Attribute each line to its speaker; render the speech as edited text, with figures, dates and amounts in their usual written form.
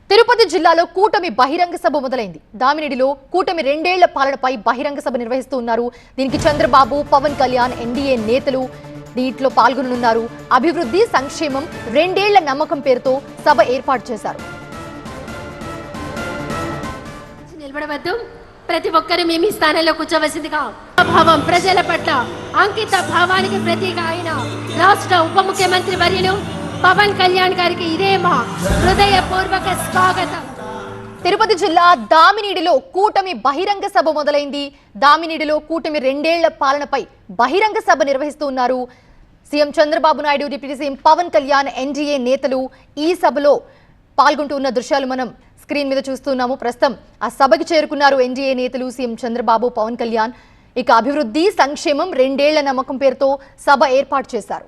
Speaker 1: తిరుపతి జిల్లాలో కూటమి బహిరంగ సభ మొదలైంది. దామినిడిలో కూటమి 2 ఏళ్ల పాలనపై బహిరంగ సభ నిర్వహిస్తున్నారు. దీనికి చంద్రబాబు, పవన్ కళ్యాణ్, ఎన్డీఏ నేతలు దీంట్లో పాల్గొనున్నారు. అభివృద్ధి, సంక్షేమం, 2 ఏళ్ల నమ్మకం పేరుతో సభ ఏర్పాటు చేశారు.
Speaker 2: నిలబడవద్దు, ప్రతి ఒక్కరు మీ మీ స్థానంలో కూర్చోవలసిందిగా. భావం ప్రజల పట్ల అంకిత భావానికి ప్రతీక అయిన రాష్ట్ర ఉప ముఖ్యమంత్రి వర్యులు పవన్ కళ్యాణ్ గారికి ఇదే మా హృదయపూర్వక స్వాగతం.
Speaker 1: తిరుపతి జిల్లా దామినిడిలో కూటమి బహిరంగ సభ మొదలైంది. దామినిడిలో కూటమి 2 ఏళ్ల పాలనపై బహిరంగ సభ నిర్వహిస్తున్నారు. CM Chandrababu Naidu, deputy CM Pawan Kalyan, NDA నేతలు ఈ సభలో పాల్గొంటున్న దృశ్యాలు మనం స్క్రీన్ మీద చూస్తున్నాము. ప్రస్తుతం ఆ సభకి చేరుకున్నారు ఎన్డీఏ నేతలు, సీఎం చంద్రబాబు, పవన్ కళ్యాణ్. ఇక అభివృద్ధి, సంక్షేమం, 2 ఏళ్ల నమ్మకం పేరుతో సభ ఏర్పాటు చేశారు.